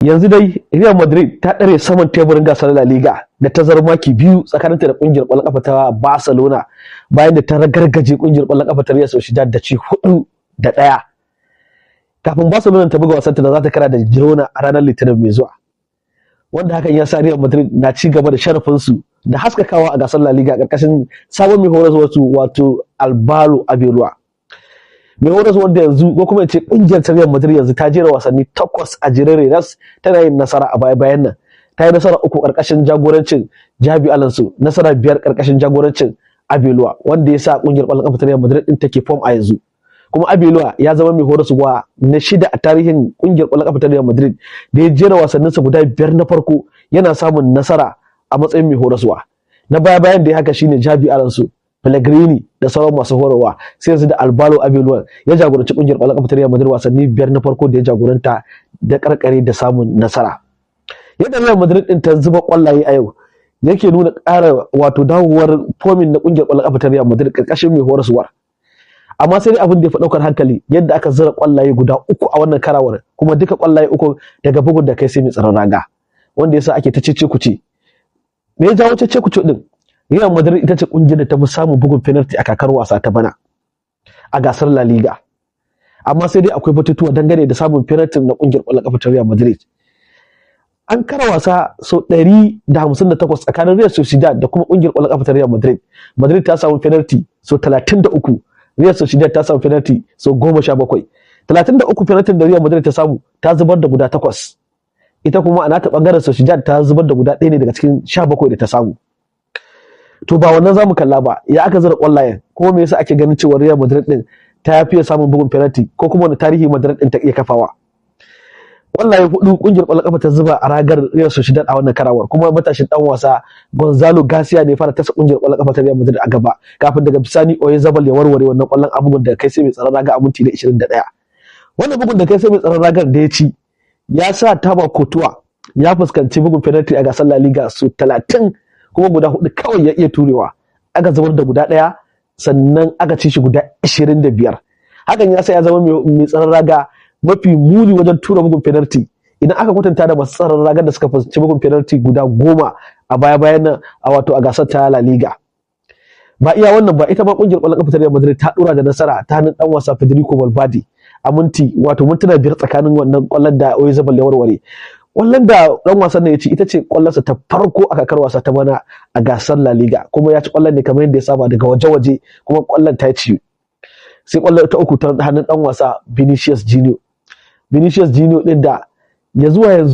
yanzu dai Real Madrid ta ɗare saman teburin gasar La Liga da tazarar maki biyu tsakaninta da ƙungiyar ƙwallon ƙafa ta Barcelona bayan da ta ragargaje ƙungiyar ƙwallon ƙafa ta Real Sociedad da ci 4-1 kafin Barcelona ta buga wasanta da za ta kara da Girona a ranar Litinin mai zuwa, wanda hakan ya sa Real Madrid na ci gaba da sharafinsu da haskakawa a gasar La Liga ƙarƙashin sabon mai horaswa wato Álvaro Arbeloa. Mai horas wanda yanzu ko kuma ce kungiyar ta Real Madrid yanzu ta jera wasanni 8 a jere ras tana yin nasara a bayan nan. Ta yi nasara 3 karkashin jagorancin Xabi Alonso, nasara 5 karkashin jagorancin Arbeloa, wanda ya sa kungiyar ƙwallon ƙafa ta Real Madrid din take form a yanzu. Kuma Arbeloa ya zama mai horaswa na 6 a tarihin kungiyar ƙwallon ƙafa ta Real Madrid da ya jera wasanninsa guda 5 na farko yana samun nasara a matsayin mai horaswa. Na bayan da ya haka shine Xabi Alonso, Pellegrini da sauran masu horarwa, sai yanzu da Álvaro Arbeloa ya jagoranci kungiyar ƙwallon ƙafa ta Real Madrid wasanni 5 na farko da ya jagoranta da karkare da samun nasara. Yadda Real Madrid din ta zuba ƙwallaye a yau yake nuna ƙara wato dawowar fomin na kungiyar ƙwallon ƙafa ta Real Madrid karkashin mai horaswar. Amma sai dai abin da ya fi ɗaukar hankali yadda aka zura ƙwallaye guda 3 a wannan karawar, kuma duka ƙwallaye 3 daga bugun da kai sai mai tsaron raga, wanda yasa ake ta cece kuce. Me ya jawo cece kuce din? Real Madrid ita ce kungiyar da ta fi samun bugun penalty a kakar wasa ta bana a gasar La Liga. Amma sai dai akwai batutuwa dangane da samun penalty na kungiyar ƙwallon ƙafa ta Real Madrid. An kara wasa sau 158 tsakanin Real Sociedad da kuma kungiyar ƙwallon ƙafa ta Real Madrid. Madrid ta samu penalty sau 33, Real Sociedad ta samu penalty sau 17. 33 penalty da Real Madrid ta samu ta zubar da guda 8. Ita kuma a nata bangaren Sociedad ta zubar da guda 1 ne daga cikin 17 da ta samu. To ba wannan zamu kalla ba, ya aka zura ƙwallayen, kuma me yasa ake ganin cewa Real Madrid din ta fiye samun bugun penalty, ko kuma wani tarihi Madrid din ta iya kafawa. Ƙwallaye 4 kungiyar ƙwallon ƙafa ta zuba a ragar Real Sociedad a wannan karawar, kuma matashin dan wasa Gonzalo Garcia ne fara tasa kungiyar ƙwallon ƙafa ta Real Madrid a gaba, kafin daga bisani Oyarzabal ya warware wannan ƙwallon a bugun da kai sai mai tsaron raga a minti na 21. Wannan bugun da kai sai mai tsaron ragar da ya ci ya sa Thibaut Courtois ya fuskanci bugun penalty a gasar La Liga su 30, kuma guda 4 kawai ya iya turewa, aka zubar da guda 1 sannan aka ci shi guda 25. Hakan ya sa ya zama mai tsaron raga mafi muni wajen tura bugun penalty idan aka kwatanta da masu tsaron ragar da suka fuskanci bugun penalty guda 10 a baya-bayan nan a wato a gasar ta La Liga. Ba iya wannan ba, ita ma kungiyar ƙwallon ƙafa ta Real Madrid ta dora da nasara ta hannun dan wasa Federico Valverde a mintuna 5 tsakanin wannan ƙwallon da Oyarzabal ya warware. Ƙwallon da ɗan wasan nan ya ci ita ce ƙwallonsa ta farko a kakar wasa ta bana a gasar La Liga, kuma ya ci ƙwallon ne kamar yadda ya saba daga waje-waje, kuma ƙwallon ta ci. Sai ƙwallon ta uku ta hannun ɗan wasa Vinicius Junior ɗin da ya zuwa yanzu